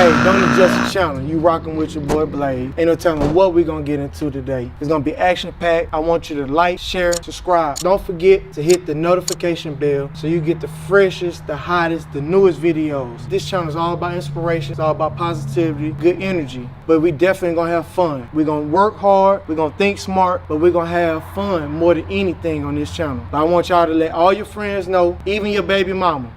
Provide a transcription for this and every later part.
Hey, don't adjust the channel. You rocking with your boy Blade. Ain't no telling what we gonna get into today. It's gonna be action-packed. I want you to like, share, subscribe. Don't forget to hit the notification bell so you get the freshest, the hottest, the newest videos. This channel is all about inspiration. It's all about positivity, good energy. But we definitely gonna have fun. We're gonna work hard. We're gonna think smart, but we're gonna have fun more than anything on this channel. But I want y'all to let all your friends know, even your baby mama.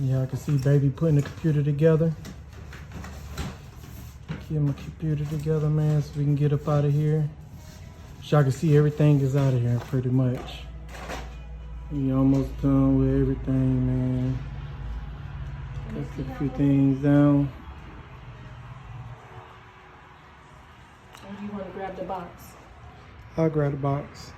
Yeah, I can see baby putting the computer together. Get my computer together, man, so we can get up out of here. So I can see everything is out of here pretty much. We almost done with everything, man. Let's get a few things down. Or do you want to grab the box? I'll grab the box.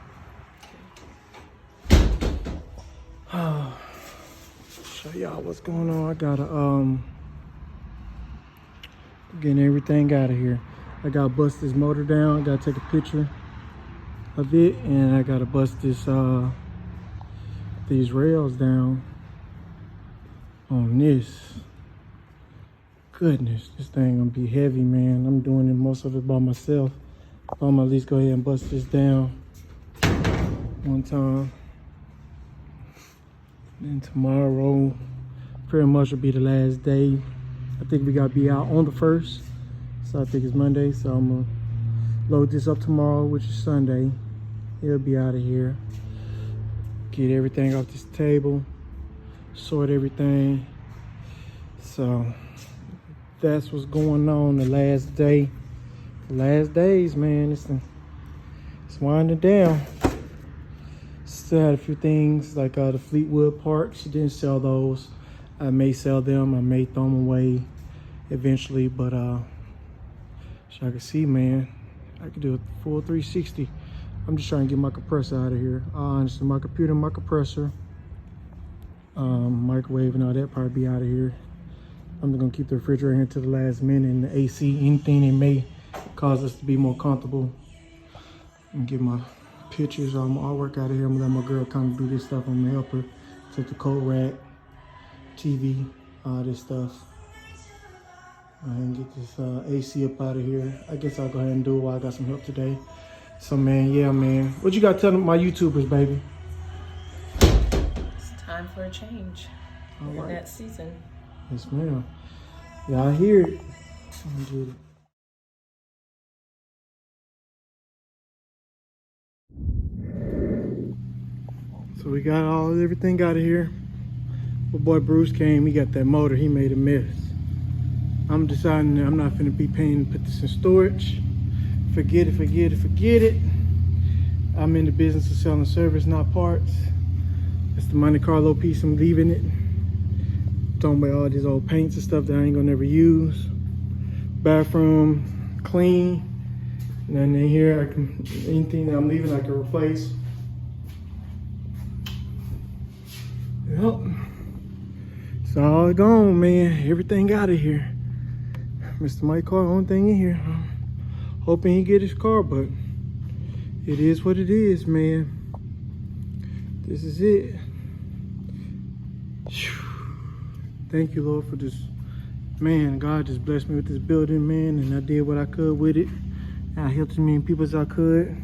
Show y'all what's going on. I gotta getting everything out of here. I gotta bust this motor down. I gotta take a picture of it, and I gotta bust this these rails down on this. Goodness, this thing gonna be heavy, man. I'm doing it most of it by myself. I'm gonna at least go ahead and bust this down one time. Then tomorrow pretty much will be the last day. I think we gotta be out on the 1st. So I think it's Monday. So I'm gonna load this up tomorrow, which is Sunday. It'll be out of here. Get everything off this table. Sort everything. So that's what's going on the last day. The last days, man. It's winding down. Still had a few things like the Fleetwood parts. Didn't sell those. I may sell them. I may throw them away eventually. But so I can see, man, I could do a full 360. I'm just trying to get my compressor out of here. Honestly, my computer, my compressor, microwave and all that probably be out of here. I'm just gonna keep the refrigerator here to the last minute, and the AC, anything that may cause us to be more comfortable. And get my pictures, all my artwork out of here. I'm gonna let my girl kind of do this stuff. I'm gonna help her. Take the coat rack, TV, all this stuff. And get this AC up out of here. I guess I'll go ahead and do it while I got some help today. So, man, yeah, man. What you got to tell my YouTubers, baby? It's time for a change. We're in that season. Yes, ma'am. Y'all hear it. So we got everything out of here. My boy Bruce came, he got that motor, he made a mess. I'm deciding that I'm not finna be paying to put this in storage. Forget it, forget it, forget it. I'm in the business of selling service, not parts. That's the Monte Carlo piece, I'm leaving it. Talking about all these old paints and stuff that I ain't gonna never use. Bathroom, clean. Nothing in here, anything that I'm leaving I can replace. Yep. It's all gone, man. Everything out of here. Mr. Mike car, only thing in here. Hoping he get his car, but it is what it is, man. This is it. Thank you, Lord, for this. Man, God just blessed me with this building, man, and I did what I could with it. I helped as many people as I could.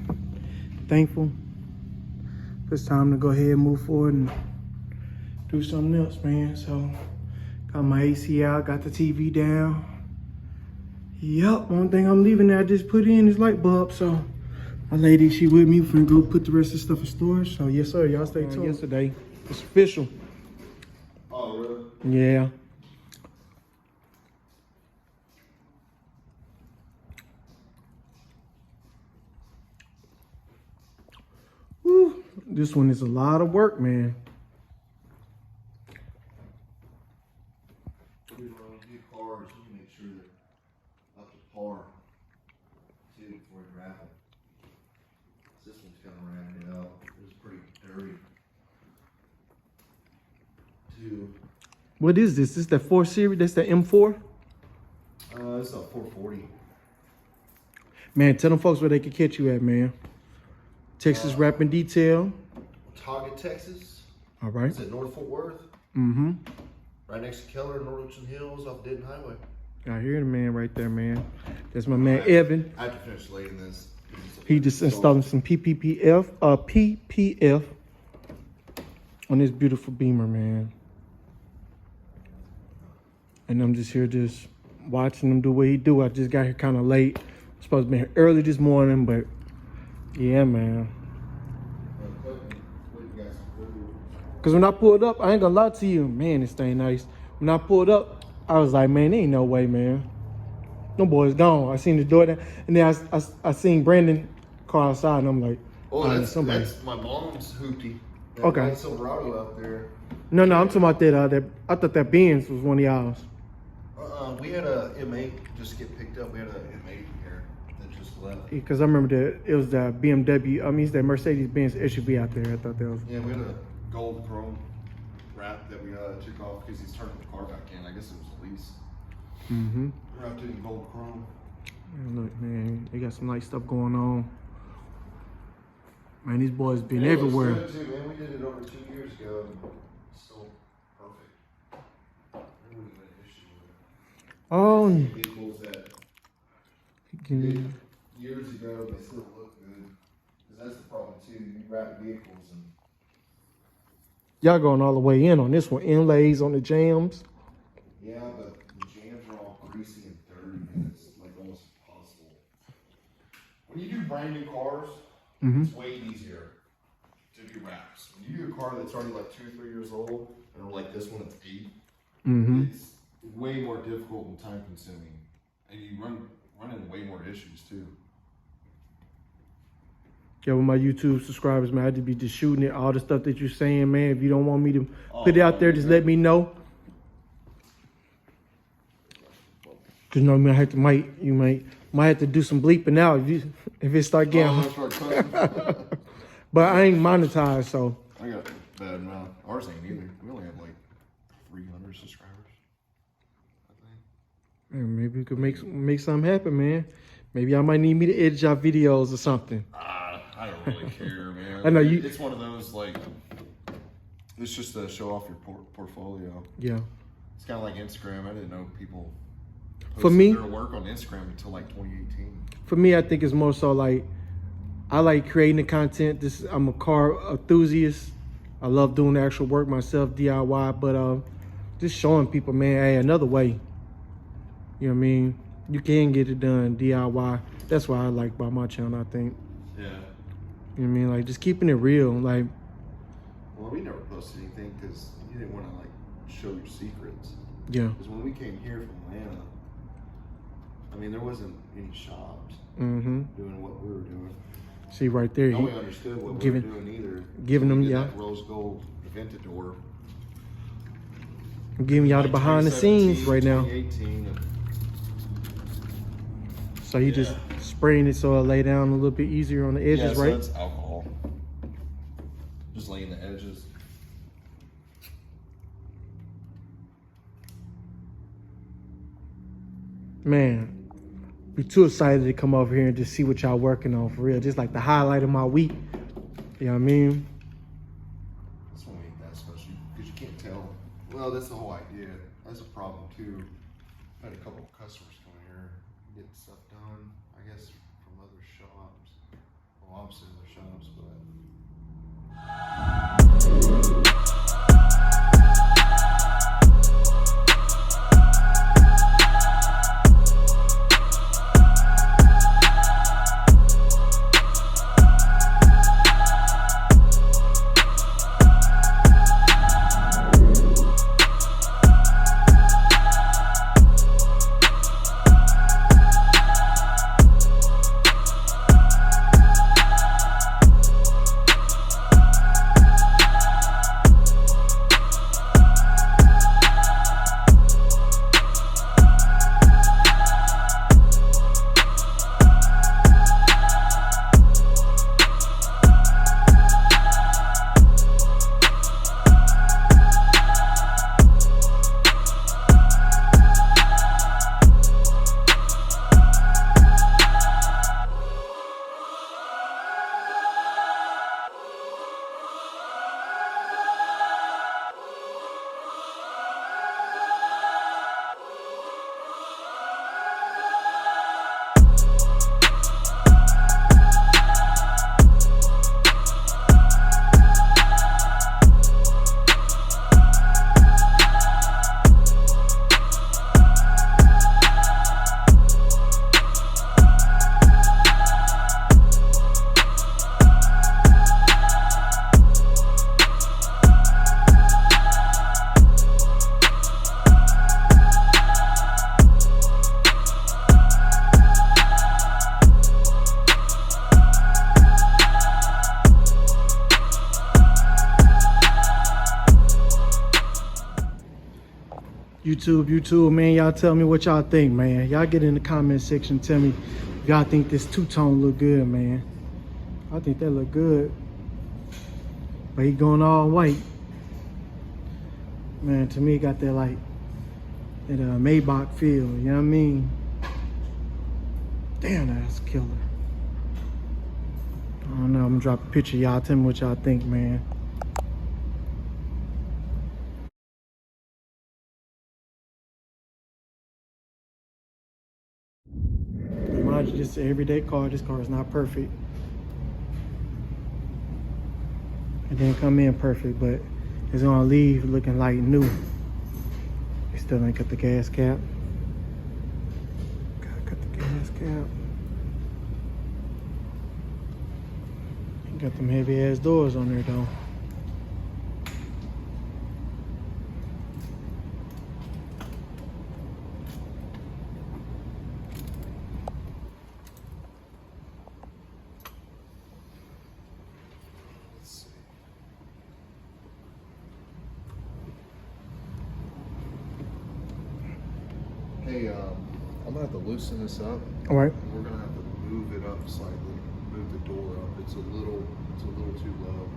Thankful. It's time to go ahead and move forward and do something else, man. So, got my AC out, got the TV down. Yup, one thing I'm leaving there, I just put in is light bulb. So, my lady, she with me. We're gonna go put the rest of the stuff in storage. So, yes, sir, y'all stay tuned. Yesterday, it's official. Yeah. Whew. This one is a lot of work, man. When you do cars, you make sure they're up to par too before you wrap them. This one's kind of rounded out. It was pretty dirty too. What is this? This is the 4 Series? That's the M4? It's a 440. Man, tell them folks where they can catch you at, man. Texas Wrapping Detail. Target, Texas. All right. It's at North Fort Worth. Mm-hmm. Right next to Keller, Northern Hills, off Denton Highway. I hear the man right there, man. That's my man, Evan. I have to finish laying this. He just installing some PPF on this beautiful Beamer, man. And I'm just here just watching him do what he do. I just got here kind of late. I'm supposed to be here early this morning, but yeah, man. Because when I pulled up, I ain't gonna lie to you, man, this thing nice. When I pulled up, I was like, man, there ain't no way, man. No boy's gone. I seen the door there, and then I seen Brandon car outside, and I'm like, oh, that's somebody. That's my mom's hoopty. That Okay. white Silverado out there. No, I'm talking about that. I thought that Benz was one of y'all's. We had a M8 just get picked up. We had a M8 here that just left. Because I remember that it was the BMW. I mean, it's that Mercedes-Benz SUV out there. I thought that was. Yeah, we had a gold chrome wrap that we took off because he's turning the car back in. I guess it was a lease. Mm-hmm. Wrapped it in gold chrome. Man, look, man, they got some nice stuff going on. Man, these boys been And it looks everywhere. good too, man. We did it over 2 years ago. And it's still perfect. There wasn't an issue with it. Oh, Vehicles that did years ago, they still look good. Because that's the problem too. You wrap vehicles and y'all going all the way in on this one. Inlays on the jams. yeah, but the jams are all greasy and dirty, and it's like almost impossible. When you do brand new cars, it's way easier to do wraps. When you do a car that's already like 2 or 3 years old, and like this one, it's 8. It's way more difficult and time consuming, and you run into way more issues too. Yeah, with my YouTube subscribers, man, I just be just shooting it. All the stuff that you're saying, man. If you don't want me to put it out there, just let me know. Cause you know, you might have to do some bleeping out if it start getting. But I ain't monetized, so. I got a bad amount. Ours ain't either. We only have like 300 subscribers, I think. Man, maybe we could make something happen, man. Maybe I might need me to edit y'all videos or something. I don't really care, man. I know you. It's one of those like. It's just to show off your portfolio. Yeah. It's kind of like Instagram. I didn't know people For posted me, their work on Instagram until like 2018. For me, I think it's more so like I like creating the content. I'm a car enthusiast. I love doing the actual work myself, DIY. But just showing people, man, hey, another way. You know what I mean? You can get it done DIY. That's what I like about my channel, I think. Yeah. You know what I mean? Like, just keeping it real. Like, Well, we never posted anything because you didn't want to like show your secrets. yeah. Because when we came here from Atlanta, I mean, there wasn't any shops doing what we were doing. See right there. Nobody understood what we were doing either. Giving them, We did yeah. that rose gold Aventador. I'm giving y'all the Like behind the scenes 2017, right now. 2018, and So you just spraying it so it'll lay down a little bit easier on the edges, so right? that's alcohol. Just laying the edges. Man, be too excited to come over here and just see what y'all working on for real. Just like the highlight of my week. You know what I mean? This one ain't that special because you can't tell. Well, that's the whole idea. That's a problem too. I had a couple of customers come here getting stuff done. I guess from other shops. Well, I'm saying other shops, but. YouTube, man, y'all tell me what y'all think, man. Y'all get in the comment section, tell me if y'all think this two-tone look good, man. I think that look good. But he going all white. Man, to me, it got that like, that Maybach feel, you know what I mean? Damn, that's killer. I don't know, I'm gonna drop a picture, y'all tell me what y'all think, man. Mind you, just an everyday car. This car is not perfect. It didn't come in perfect, but it's gonna leave looking like new. They still ain't cut the gas cap. Gotta cut the gas cap. Got them heavy ass doors on there though. Hey, I'm gonna have to loosen this up. All right. We're gonna have to move it up slightly. Move the door up. It's a little too low.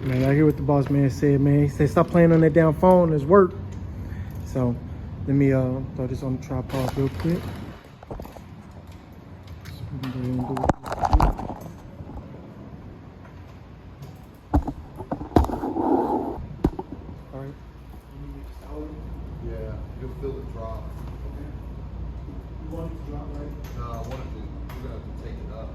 Man, I hear what the boss man said, man. He said stop playing on that damn phone, it's work. So let me throw this on the tripod real quick. All right. Yeah, you'll feel the drop. You want it to drop, right? No, I want it to. We're gonna have to take it up.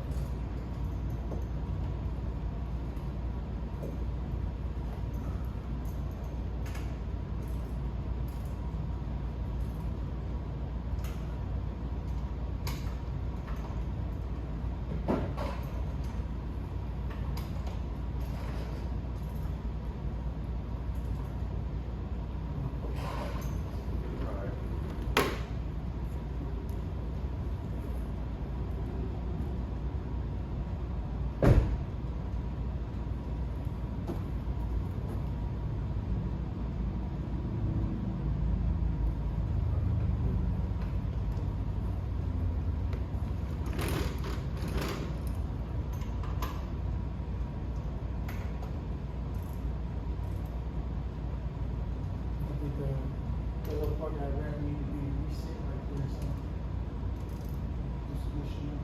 The little part that ran need to be reset right there, so just pushing on.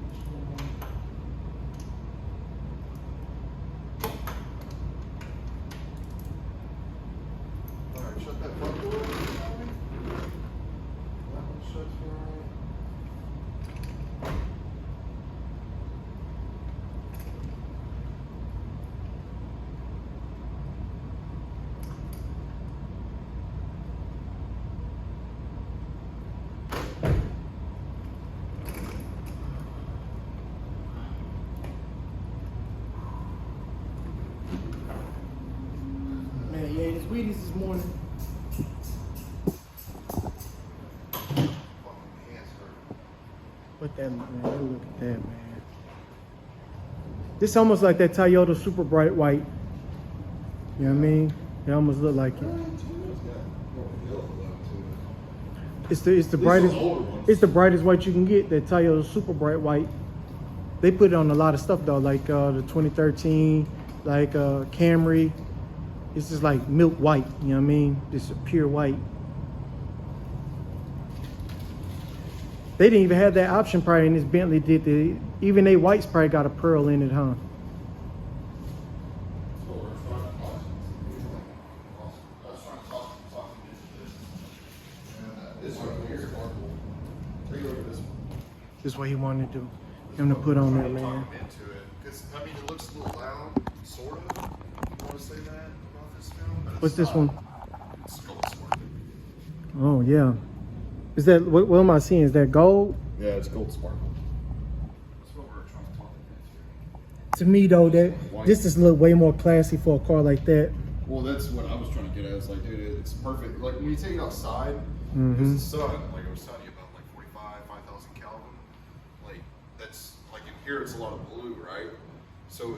Alright, shut that front door. That one shuts right. Man, yeah, this Wheaties this morning. Fucking hands hurt. What that, man, look at that, man. This almost like that Toyota Super Bright White. You know what I mean? It almost look like it. It's the brightest, it's the brightest white you can get, that Toyota Super Bright White. They put it on a lot of stuff though, like the 2013, like Camry. It's just like milk white, you know what I mean? Just a pure white. They didn't even have that option probably in this Bentley, did they? Even they whites probably got a pearl in it, huh? This one here. Take a look at this one. This is what he wanted to do. Him to put on there, man. Talk him into it. Because, I mean, it looks a little loud, sort of. You want to say that about this film? But What's it's this not. one? It's gold sparkle. Oh, yeah. Is that, what am I seeing? Is that gold? Yeah, it's gold sparkle. That's what we're trying to talk him into. To me, though, that this just look way more classy for a car like that. Well, that's what I was trying to get at. It's like, dude, it's perfect. Like, when you take it outside, Mhm. because the sun, like I was telling you about, like 5,000 Kelvin, like, that's, like in here, it's a lot of blue, right? So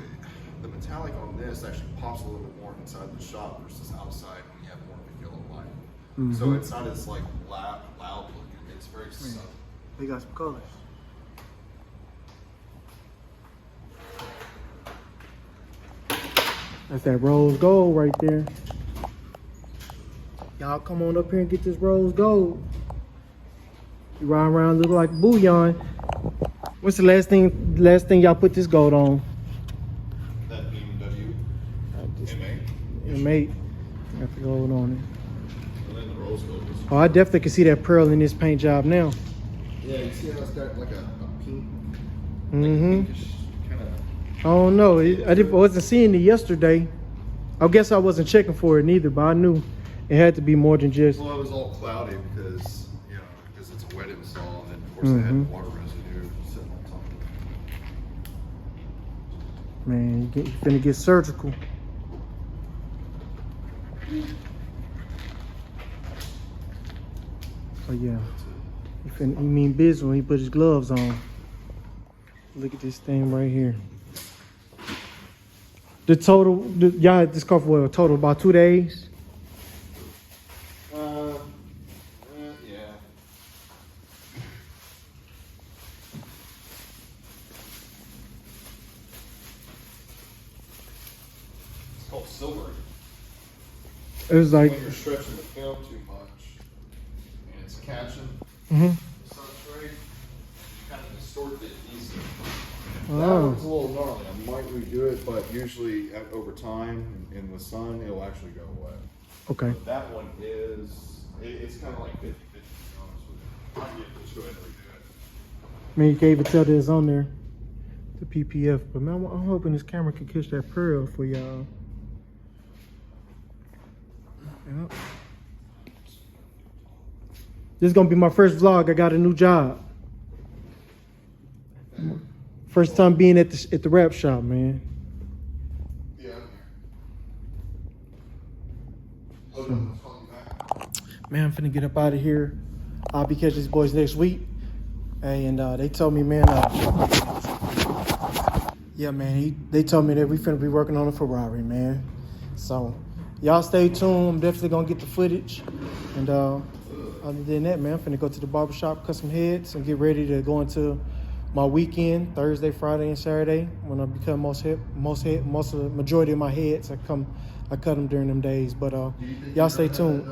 the metallic on this actually pops a little bit more inside the shop versus outside when you have more of a yellow light. So it's not as like loud looking. It's very subtle. They got some colors. That's that rose gold right there. Y'all come on up here and get this rose gold. You ride around looking like bouillon. What's the last thing y'all put this gold on? That BMW M8. M8. Got the gold on it. And then the rose gold. Oh, I definitely can see that pearl in this paint job now. Yeah, you see how it's got like a pink, Mm-hmm. kind of. I don't know. I wasn't seeing it yesterday. I guess I wasn't checking for it neither, but I knew it had to be more than just. Well, it was all cloudy because it's a wet install, and then of course they had water residue sitting on top of it. Man, you finna get surgical. Oh yeah. He mean business when he put his gloves on. Look at this thing right here. The total, y'all had this car for a total about 2 days. Yeah. It's called silvering. It was like, When you're stretching the film too much, and it's catching mm-hmm. the substrate, you kind of distort it easily. That Oh. one's a little gnarly. I might redo it, but usually over time in the sun, it'll actually go away. Okay. That one it's kind of like 50-50, to be honest with you. I might just go ahead and redo it. I mean, you can't even tell that it's on there, the PPF. But man, I'm hoping this camera can catch that pearl for y'all. Yep. This is gonna be my first vlog. I got a new job. First time being at the wrap shop, man. Yeah. Man, I'm finna get up out of here. I'll be catching these boys next week. Hey, and they told me, man, yeah, man, they told me that we finna be working on a Ferrari, man. So, y'all stay tuned. I'm definitely gonna get the footage. And other than that, man, I'm finna go to the barbershop, cut some heads, and get ready to go into my weekend, Thursday, Friday, and Saturday. When I become majority of my heads, I cut them during them days. But y'all stay tuned.